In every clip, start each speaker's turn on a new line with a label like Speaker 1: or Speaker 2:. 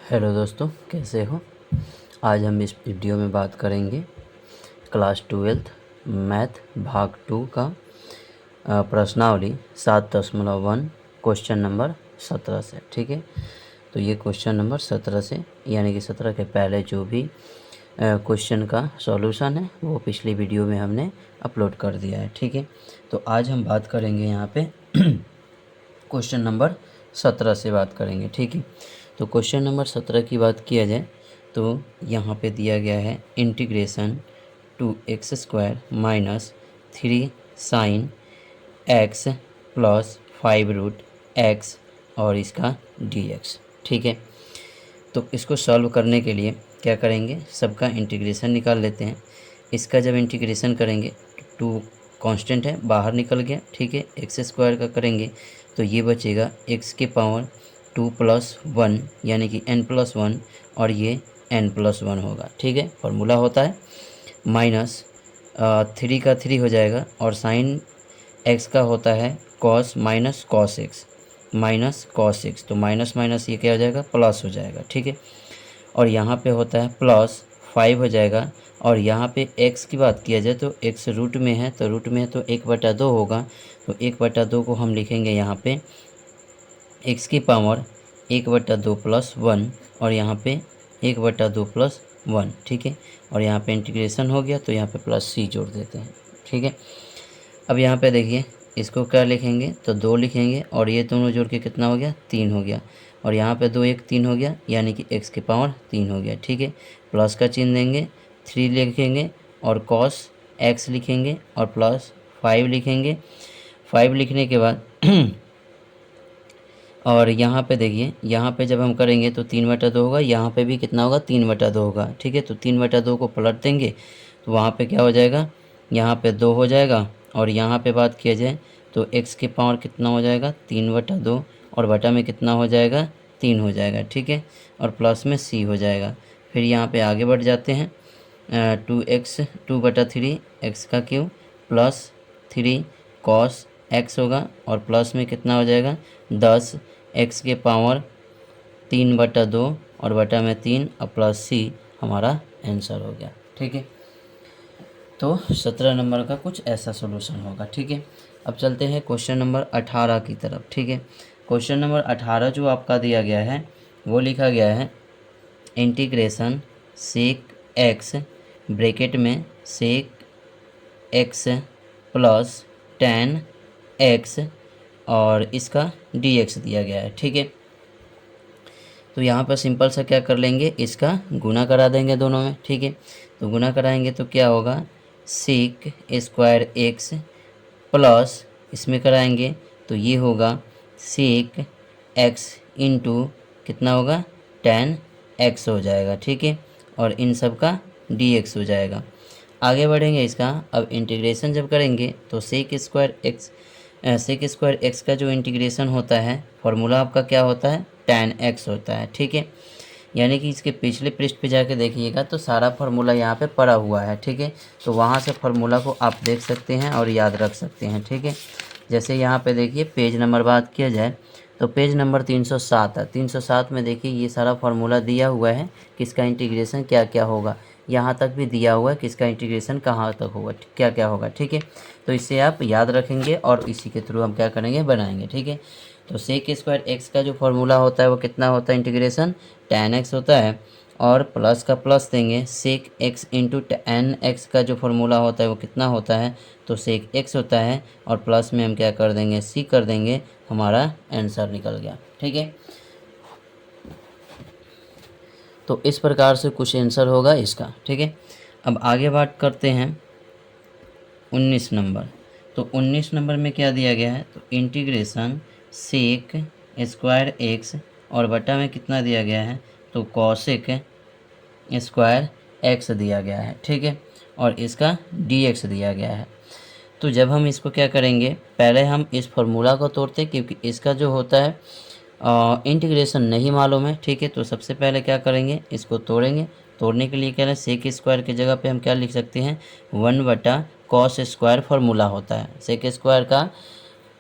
Speaker 1: Hello दोस्तों, कैसे हो। आज हम इस वीडियो में बात करेंगे क्लास 12th मैथ भाग 2 का प्रश्नावली 7.1 क्वेश्चन नंबर 17 से। ठीक है, तो ये क्वेश्चन नंबर 17 से यानी कि 17 के पहले जो भी क्वेश्चन का सॉल्यूशन है वो पिछली वीडियो में हमने अपलोड कर दिया है। ठीक है, तो आज हम बात करेंगे यहाँ पे क्वेश्चन नंबर 17 से बात करेंगे। ठीक है, तो क्वेश्चन नंबर 17 की बात किया जाए तो यहाँ पे दिया गया है integration 2x² minus 3 sine x plus 5 root x और इसका dx। ठीक है, तो इसको सॉल्व करने के लिए क्या करेंगे, सबका इंटीग्रेशन निकाल लेते हैं। इसका जब इंटीग्रेशन करेंगे तो 2 कांस्टेंट है बाहर निकल गया। ठीक है, x² का करेंगे तो ये बचेगा x के पावर 2 + 1 यानी कि n+1 और ये n+1 होगा। ठीक है, फॉर्मूला होता है माइनस 3 का 3 हो जाएगा और साइन x का होता है cos minus cos x minus cos x, तो माइनस माइनस ये क्या हो जाएगा, प्लस हो जाएगा। ठीक है, और यहाँ पे होता है प्लस 5 हो जाएगा और यहाँ पे x की बात किया जाए तो x रूट में है, तो रूट में है तो 1/2 होगा, तो 1/2 को हम लिखेंगे यहाँ पे x की पावर 1/2 + 1 और यहाँ पे 1/2 + 1। ठीक है, और यहाँ पे इंटीग्रेशन हो गया तो यहाँ पे प्लस c जोड़ देते हैं। ठीक है, अब यहाँ पे देखिए इसको क्या लिखेंगे तो 2 लिखेंगे और ये दोनों जोड़ के कितना हो गया, 3 हो गया और यहाँ पे 2 1 3 हो गया यानी कि x की पावर 3 हो गया। ठीक है, प्लस का चिन्ह देंगे, 3 लिखेंगे और cos x लिखेंगे और प्लस 5 लिखेंगे। 5 लिखने के बाद और यहाँ पे देखिए, यहाँ पे जब हम करेंगे तो 3/2 होगा, यहाँ पे भी कितना होगा, 3/2 होगा। ठीक है, तो 3/2 को पलट देंगे तो वहाँ पे क्या हो जाएगा, यहाँ पे 2 हो जाएगा और यहाँ पे बात किया जाए तो x के पावर कितना हो जाएगा, 3/2 और बटा में कितना हो जाएगा, 3 हो जाएगा। ठीक है, और प्लस में c हो जाएगा। फिर यहाँ पे आगे बढ़ जाते हैं 2/3 x का क्यूब प्लस 3 cos x होगा और प्लस में कितना हो जाएगा, 10 x के पावर 3/2 और बटा में 3 और प्लस c हमारा आंसर हो गया। ठीक है, तो 17 नंबर का कुछ ऐसा सॉल्यूशन होगा। ठीक है, अब चलते हैं क्वेश्चन नंबर 18 की तरफ। ठीक है, क्वेश्चन नंबर 18 जो आपका दिया गया है वो लिखा गया है इंटीग्रेशन सेक x ब्रैकेट में सेक x प्लस tan x और इसका dx दिया गया है। ठीक है, तो यहाँ पर सिंपल सा क्या कर लेंगे, इसका गुना करा देंगे दोनों में। ठीक है, तो गुना कराएंगे तो क्या होगा, सेक स्क्वायर x प्लस इसमें कराएंगे तो ये होगा सेक x इंटू कितना होगा, tan x हो जाएगा। ठीक है, और इन सब का dx हो जाएगा। आगे बढ़ेंगे इसका, अब इंटीग्रेशन जब करेंगे तो सेक स्क्वायर x का जो इंटीग्रेशन होता है फॉर्मूला आपका क्या होता है, tan x होता है। ठीक है, यानी कि इसके पिछले पृष्ठ पे जाके देखिएगा तो सारा फार्मूला यहाँ पे पड़ा हुआ है। ठीक है, तो वहाँ से फार्मूला को आप देख सकते हैं और याद रख सकते हैं। ठीक है, जैसे यहाँ पे देखिए पेज नंबर बात किया जाए तो पेज नंबर 307 है। 307 में देखिए ये सारा फार्मूला दिया हुआ है किसका इंटीग्रेशन क्या क्या होगा, यहाँ तक भी दिया हुआ है किसका इंटीग्रेशन कहाँ तक होगा, क्या क्या होगा। ठीक है, तो इसे आप याद रखेंगे और इसी के थ्रू हम क्या करेंगे, बनाएंगे। ठीक है, तो सेक स्क्वायर x का जो फार्मूला होता है वो कितना होता है, इंटीग्रेशन tan x होता है और प्लस का प्लस देंगे, सेक x इंटू tan x का जो फार्मूला होता है वो कितना होता है, तो सेक x होता है और प्लस में हम क्या कर देंगे, c कर देंगे, हमारा आंसर निकल गया। ठीक है, तो इस प्रकार से कुछ आंसर होगा इसका। ठीक है, अब आगे बात करते हैं 19 नंबर। तो 19 नंबर में क्या दिया गया है, तो इंटीग्रेशन सेक स्क्वायर x और बटा में कितना दिया गया है, तो कॉसेक स्क्वायर x दिया गया है। ठीक है, और इसका dx दिया गया है। तो जब हम इसको क्या करेंगे, पहले हम इस फॉर्मूला को तोड़ते हैं क्योंकि इसका जो होता है इंटीग्रेशन नहीं मालूम है। ठीक है, तो सबसे पहले क्या करेंगे, इसको तोड़ेंगे। तोड़ने के लिए क्या है, सेक स्क्वायर की जगह पे हम क्या लिख सकते हैं, 1/cos स्क्वायर फार्मूला होता है। सेक स्क्वायर का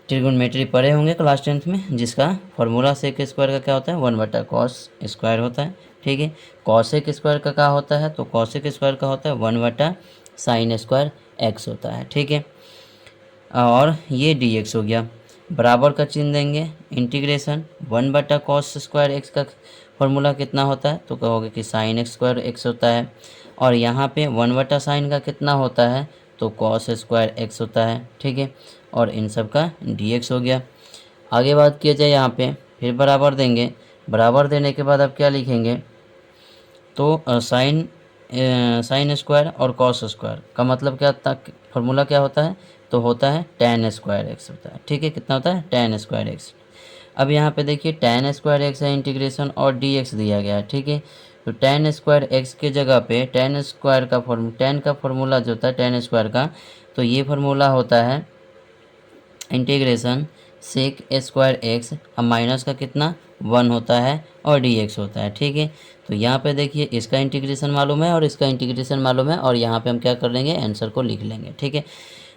Speaker 1: ट्रिग्नोमेट्री पढ़े होंगे क्लास 10th में, जिसका फॉर्मूला सेक स्क्वायर का क्या होता है 1/cos² होता है। ठीक है, कॉसेक स्क्वायर का क्या होता है, तो कॉसेक स्क्वायर का होता है 1/sin² होता है। ठीक है, और ये dx हो गया, बराबर का चिन्ह देंगे, इंटीग्रेशन 1/cos² का फॉर्मूला कितना होता है, तो कहोगे कि sin² होता है, और यहाँ पे 1/sin का कितना होता है, तो cos² होता है। ठीक है, और इन सब का dx हो गया। आगे बात किया जाए यहाँ पे, फिर बराबर देंगे, बराबर देने के बाद अब क्या लिखेंगे, तो sin² और cos² का मतलब क्या था, फॉर्मूला क्या होता है, तो होता है tan² होता है। ठीक है, कितना होता है tan²। अब यहाँ पे देखिए tan² है इंटीग्रेशन और dx दिया गया है। ठीक है, तो tan² के जगह पे tan का फॉर्मूला जो होता है tan² का, तो ये फार्मूला होता है इंटीग्रेशन sec² अब माइनस का कितना 1 होता है और dx होता है। ठीक है, तो यहाँ पे देखिए इसका इंटीग्रेशन मालूम है और इसका इंटीग्रेशन मालूम है, और यहाँ पे हम क्या कर लेंगे, आंसर को लिख लेंगे। ठीक है,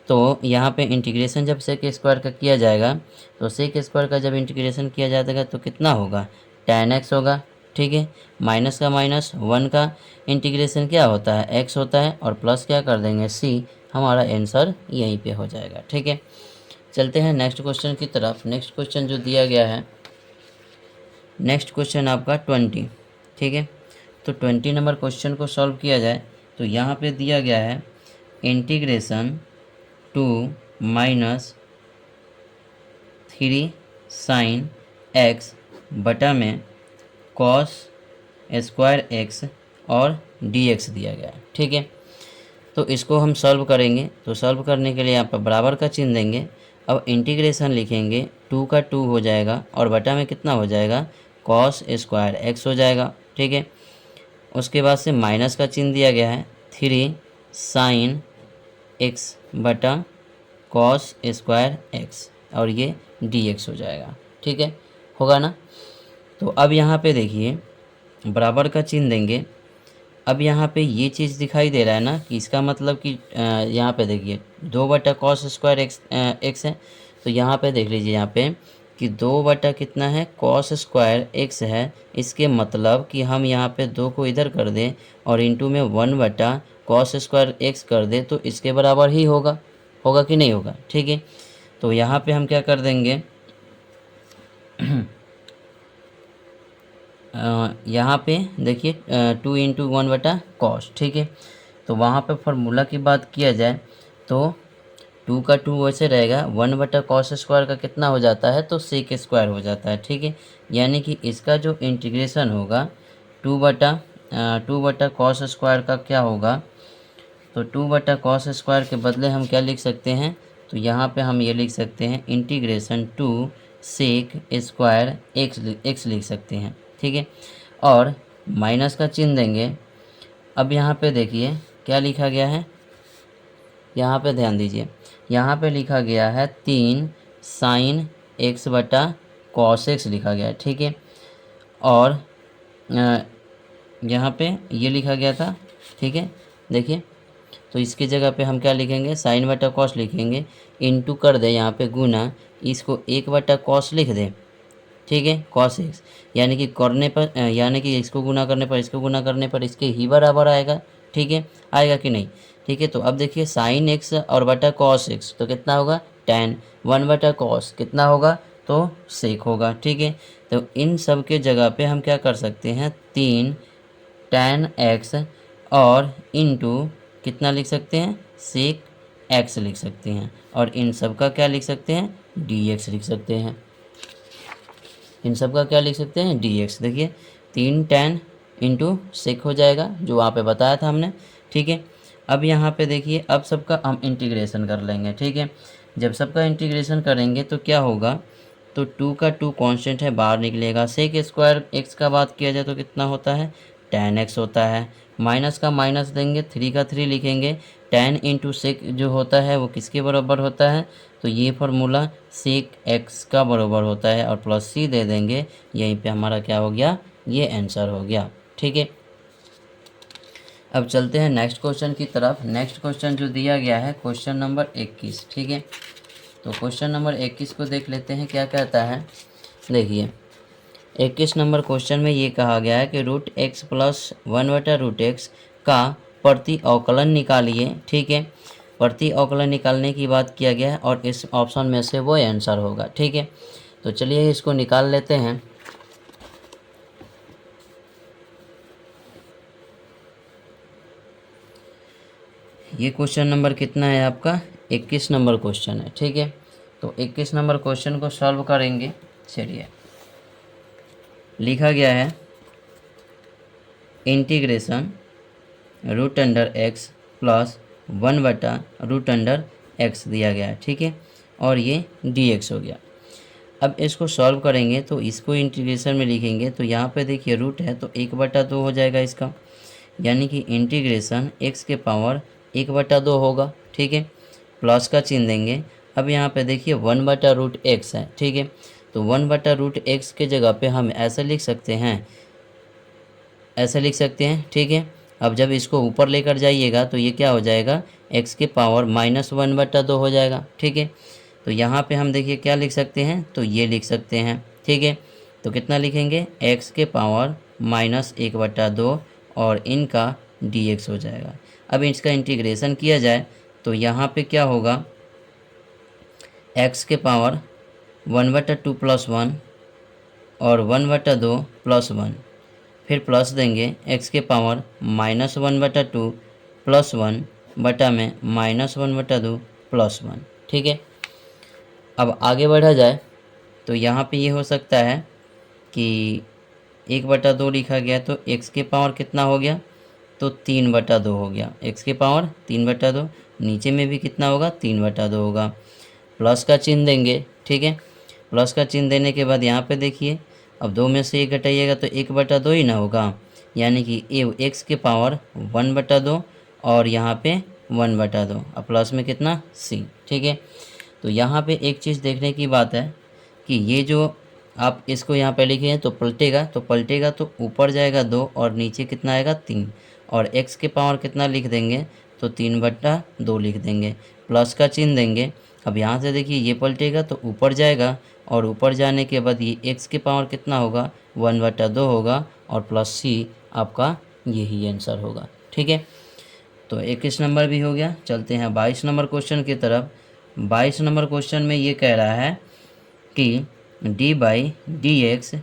Speaker 1: तो यहाँ पे इंटीग्रेशन जब sec² का किया जाएगा, तो sec² का जब इंटीग्रेशन किया जाएगा तो कितना होगा tan x होगा। ठीक है, माइनस का माइनस 1 का इंटीग्रेशन क्या होता है x होता है, और प्लस क्या कर देंगे c, हमारा आंसर यहीं पे हो जाएगा। ठीक है, चलते हैं नेक्स्ट क्वेश्चन की तरफ। नेक्स्ट क्वेश्चन जो दिया गया है, नेक्स्ट क्वेश्चन आपका 20। ठीक है, तो 20 नंबर क्वेश्चन को सॉल्व किया जाए तो यहाँ पे दिया गया है इंटीग्रेशन 2 माइनस 3 sin x बटा में cos² और dx दिया गया है। ठीक है, तो इसको हम सॉल्व करेंगे, तो सॉल्व करने के लिए यहाँ पर बराबर का चिन्ह देंगे। अब इंटीग्रेशन लिखेंगे, 2 का 2 हो जाएगा और बटा में कितना हो जाएगा cos² हो जाएगा। ठीक है, उसके बाद से माइनस का चिन्ह दिया गया है 3 sin x बटा cos² और ये dx हो जाएगा। ठीक है, होगा ना। तो अब यहाँ पे देखिए बराबर का चिन्ह देंगे। अब यहाँ पे ये चीज़ दिखाई दे रहा है ना कि इसका मतलब कि यहाँ पे देखिए 2/cos² है, तो यहाँ पे देख लीजिए यहाँ पे कि 2 बटा कितना है cos² है। इसके मतलब कि हम यहाँ पे 2 को इधर कर दें और इंटू में 1/cos² कर दें तो इसके बराबर ही होगा, होगा कि नहीं होगा। ठीक है, तो यहाँ पे हम क्या कर देंगे यहाँ पे देखिए 2 × 1/cos। ठीक है, तो वहाँ पे फार्मूला की बात किया जाए तो 2 का 2 वैसे रहेगा, 1/cos² का कितना हो जाता है, तो sec² हो जाता है। ठीक है, यानी कि इसका जो इंटीग्रेशन होगा 2/cos² का क्या होगा, तो 2/cos² के बदले हम क्या लिख सकते हैं, तो यहाँ पे हम ये लिख सकते हैं इंटीग्रेशन 2 sec² x लिख सकते हैं। ठीक है, और माइनस का चिन्ह देंगे। अब यहाँ पे देखिए क्या लिखा गया है, यहाँ पे ध्यान दीजिए, यहाँ पे लिखा गया है 3 sin x बटा cos x लिखा गया है। ठीक है, और यहाँ पे ये लिखा गया था। ठीक है, देखिए तो इसकी जगह पे हम क्या लिखेंगे sin बटा cos लिखेंगे, इंटू कर दे यहाँ पे गुना, इसको 1/cos लिख दें। ठीक है, cos x यानी कि करने पर यानी कि इसको गुना करने पर इसको गुना करने पर इसके ही बराबर आएगा। ठीक है, आएगा कि नहीं। ठीक है, तो अब देखिए sin x और बटा cos x तो कितना होगा tan, 1/cos कितना होगा तो sec होगा। ठीक है, तो इन सब के जगह पे हम क्या कर सकते हैं 3 tan x और इंटू कितना लिख सकते हैं sec x लिख सकते हैं, और इन सब का क्या लिख सकते हैं dx लिख सकते हैं। इन सब का क्या लिख सकते हैं dx। देखिए 3 tan इंटू sec हो जाएगा जो वहाँ पे बताया था हमने। ठीक है, अब यहाँ पे देखिए अब सबका हम इंटीग्रेशन कर लेंगे। ठीक है, जब सबका इंटीग्रेशन करेंगे तो क्या होगा, तो 2 का 2 कांस्टेंट है बाहर निकलेगा, sec² x का बात किया जाए तो कितना होता है tan x होता है, माइनस का माइनस देंगे 3 का 3 लिखेंगे, tan इंटू sec जो होता है वो किसके बराबर होता है, तो ये फार्मूला sec x का बराबर होता है, और प्लस c दे देंगे, यहीं पे हमारा क्या हो गया ये आंसर हो गया। ठीक है, अब चलते हैं नेक्स्ट क्वेश्चन की तरफ। नेक्स्ट क्वेश्चन जो दिया गया है क्वेश्चन नंबर 21। ठीक है, तो क्वेश्चन नंबर 21 को देख लेते हैं क्या कहता है। देखिए 21 नंबर क्वेश्चन में ये कहा गया है कि रूट एक्स प्लस 1/√x का प्रति अवकलन निकालिए। ठीक है, प्रति अवकलन निकालने की बात किया गया है और इस ऑप्शन में से वो आंसर होगा। ठीक है, तो चलिए इसको निकाल लेते हैं। ये क्वेश्चन नंबर कितना है आपका, 21 नंबर क्वेश्चन है। ठीक है, तो 21 नंबर क्वेश्चन को सॉल्व करेंगे। चलिए, लिखा गया है इंटीग्रेशन √x प्लस 1/√x दिया गया है। ठीक है, और ये dx हो गया। अब इसको सॉल्व करेंगे तो इसको इंटीग्रेशन में लिखेंगे तो यहाँ पे देखिए रूट है तो 1/2 हो जाएगा इसका, यानी कि इंटीग्रेशन x के पावर 1/2 होगा। ठीक है, प्लस का चिन्ह देंगे। अब यहाँ पे देखिए 1/√x है। ठीक है, तो 1/√x के जगह पे हम ऐसा लिख सकते हैं, ऐसा लिख सकते हैं। ठीक है, अब जब इसको ऊपर लेकर जाइएगा तो ये क्या हो जाएगा, x के पावर -1/2 हो जाएगा। ठीक है, तो यहाँ पे हम देखिए क्या लिख सकते हैं, तो ये लिख सकते हैं। ठीक है, तो कितना लिखेंगे, x के पावर -1/2 और इनका dx हो जाएगा। अब इसका इंटीग्रेशन किया जाए तो यहाँ पे क्या होगा, x के पावर 1/2 + 1 और 1/2 + 1, फिर प्लस देंगे x के पावर -1/2 + 1 बटा में -1/2 + 1। ठीक है, अब आगे बढ़ा जाए तो यहाँ पे ये हो सकता है कि 1/2 लिखा गया तो x के पावर कितना हो गया, तो 3/2 हो गया। x के पावर 3/2, नीचे में भी कितना होगा, 3/2 होगा। प्लस का चिन्ह देंगे। ठीक है, प्लस का चिन्ह देने के बाद यहाँ पे देखिए अब 2 में से 1 घटाइएगा तो 1/2 ही ना होगा, यानी कि x के पावर 1/2 और यहाँ पे 1/2 और प्लस में कितना c। ठीक है, तो यहाँ पे एक चीज़ देखने की बात है कि ये जो आप इसको यहाँ पे लिखे हैं तो पलटेगा तो ऊपर जाएगा 2 और नीचे कितना आएगा 3, और x के पावर कितना लिख देंगे, तो 3/2 लिख देंगे। प्लस का चिन्ह देंगे। अब यहाँ से देखिए ये पलटेगा तो ऊपर जाएगा और ऊपर जाने के बाद ये x के पावर कितना होगा, 1/2 होगा और प्लस c आपका यही आंसर होगा। ठीक है, तो 21 नंबर भी हो गया। चलते हैं 22 नंबर क्वेश्चन की तरफ। 22 नंबर क्वेश्चन में ये कह रहा है कि d/dx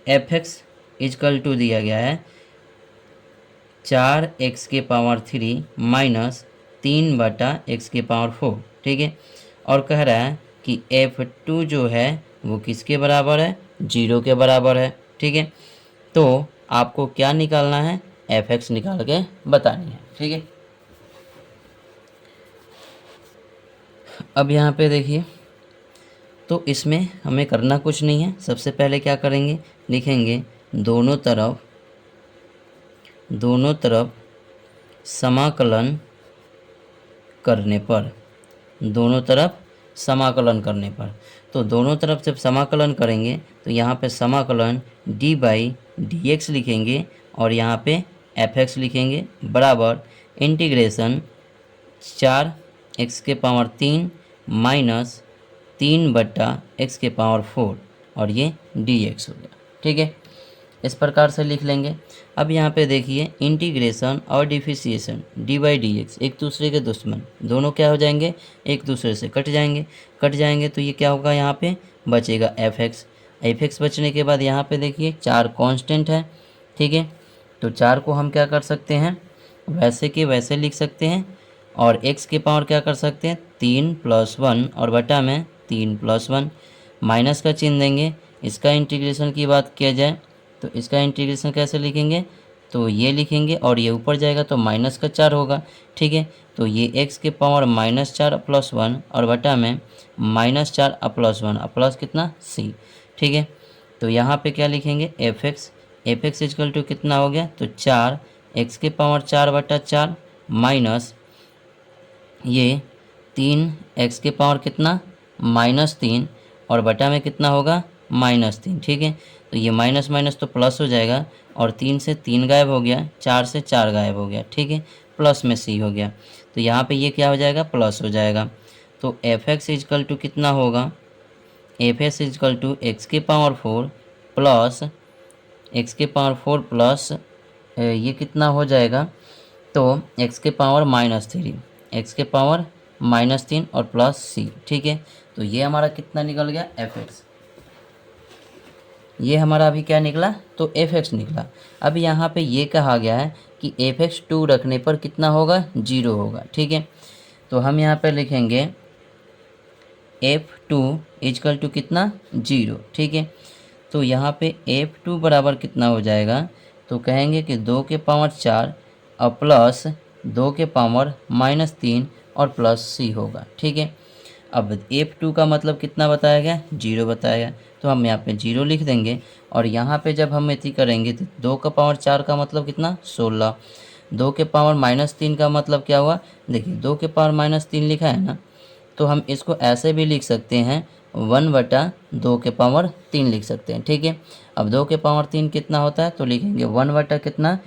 Speaker 1: fx = दिया गया है 4x के पावर 3 माइनस 3/x के पावर 4। ठीक है, और कह रहा है कि f2 जो है वो किसके बराबर है, 0 के बराबर है। ठीक है, तो आपको क्या निकालना है, fx निकाल के बतानी है। ठीक है, अब यहाँ पे देखिए तो इसमें हमें करना कुछ नहीं है। सबसे पहले क्या करेंगे, लिखेंगे दोनों तरफ समाकलन करने पर, दोनों तरफ समाकलन करने पर, तो दोनों तरफ जब समाकलन करेंगे तो यहाँ पे समाकलन d/dx लिखेंगे और यहाँ पे fx लिखेंगे बराबर इंटीग्रेशन 4x के पावर 3 माइनस 3/x के पावर 4 और ये dx हो गया। ठीक है, इस प्रकार से लिख लेंगे। अब यहाँ पे देखिए इंटीग्रेशन और डिफरेंशिएशन d/dx एक दूसरे के दुश्मन, दोनों क्या हो जाएंगे, एक दूसरे से कट जाएंगे तो ये क्या होगा, यहाँ पे बचेगा fx बचने के बाद यहाँ पे देखिए 4 कांस्टेंट है। ठीक है, तो 4 को हम क्या कर सकते हैं, वैसे के वैसे लिख सकते हैं और x के पावर क्या कर सकते हैं, 3 + 1 और बटा में 3 + 1, माइनस का चिन्ह देंगे। इसका इंटीग्रेशन की बात किया जाए तो इसका इंटीग्रेशन कैसे लिखेंगे, तो ये लिखेंगे और ये ऊपर जाएगा तो -4 होगा। ठीक है, तो ये x के पावर -4 + 1 और बटा में -4 + 1 प्लस कितना c। ठीक है, तो यहाँ पे क्या लिखेंगे, fx = कितना हो गया, तो 4 x के पावर 4/4 माइनस ये 3 x के पावर कितना -3 और बटा में कितना होगा -3। ठीक है, तो ये माइनस माइनस तो प्लस हो जाएगा और 3 से 3 गायब हो गया, 4 से 4 गायब हो गया। ठीक है, प्लस में c हो गया, तो यहाँ पे ये क्या हो जाएगा, प्लस हो जाएगा। तो एफ एक्स इजकल टू कितना होगा, f x equal to x के पावर 4 प्लस एक्स के पावर 4 प्लस ये कितना हो जाएगा, तो एक्स के पावर -3, एक्स के पावर -3 और प्लस सी। ठीक है, तो ये हमारा कितना निकल गया, एफ एक्स। ये हमारा अभी क्या निकला, तो एफ एक्स निकला। अब यहाँ पे ये कहा गया है कि एफ एक्स 2 रखने पर कितना होगा, 0 होगा। ठीक है, तो हम यहाँ पे लिखेंगे F2 इजकल टू कितना, 0। ठीक है, तो यहाँ पे F2 बराबर कितना हो जाएगा, तो कहेंगे कि 2 के पावर 4 और प्लस 2 के पावर -3 और प्लस सी होगा। ठीक है, अब F2 का मतलब कितना बताया गया, 0 बताया गया, तो हम यहाँ पे 0 लिख देंगे। और यहाँ पे जब हम इतनी करेंगे तो 2 का पावर 4 का मतलब कितना, 16, 2 के पावर -3 का मतलब क्या हुआ, देखिए 2 के पावर -3 लिखा है ना, तो हम इसको ऐसे भी लिख सकते हैं 1/2 के पावर 3 लिख सकते हैं। ठीक है, अब 2 के पावर 3 कितना होता है, तो लिखेंगे 1 कितना,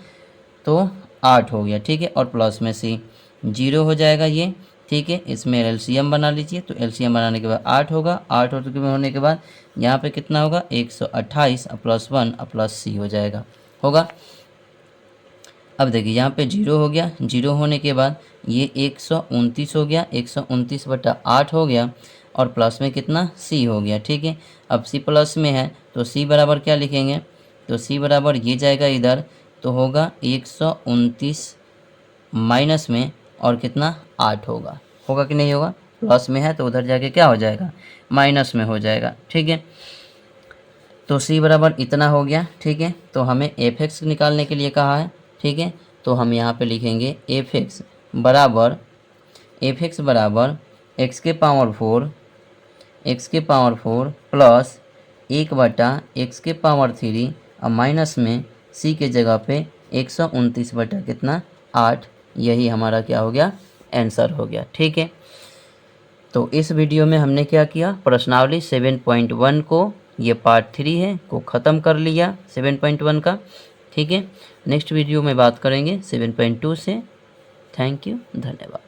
Speaker 1: तो 8 हो गया। ठीक है, और प्लस में सी 0 हो जाएगा ये। ठीक है, इसमें एलसीएम बना लीजिए, तो एलसीएम बनाने के बाद 8 होगा, 8 होने के बाद यहाँ पे कितना होगा, 128 प्लस 1 प्लस सी हो जाएगा, होगा। अब देखिए यहाँ पे 0 हो गया, 0 होने के बाद ये 129 हो गया, 129/8 हो गया, और प्लस में कितना, सी हो गया। ठीक है, अब सी प्लस में है तो सी बराबर क्या लिखेंगे, तो सी बराबर ये जाएगा इधर, तो होगा 129 माइनस में और कितना, 8 होगा, होगा कि नहीं होगा, प्लस में है तो उधर जाके क्या हो जाएगा, माइनस में हो जाएगा। ठीक है, तो सी बराबर इतना हो गया। ठीक है, तो हमें एफ एक्स निकालने के लिए कहा है। ठीक है, तो हम यहाँ पे लिखेंगे एफ एक्स बराबर एक्स के पावर 4 प्लस 1/x के पावर 3 और माइनस में सी के जगह पे 129 कितना, 8। यही हमारा क्या हो गया, आंसर हो गया। ठीक है, तो इस वीडियो में हमने क्या किया, प्रश्नावली 7.1 को, ये पार्ट 3 है, को ख़त्म कर लिया 7.1 का। ठीक है, नेक्स्ट वीडियो में बात करेंगे 7.2 से। थैंक यू, धन्यवाद।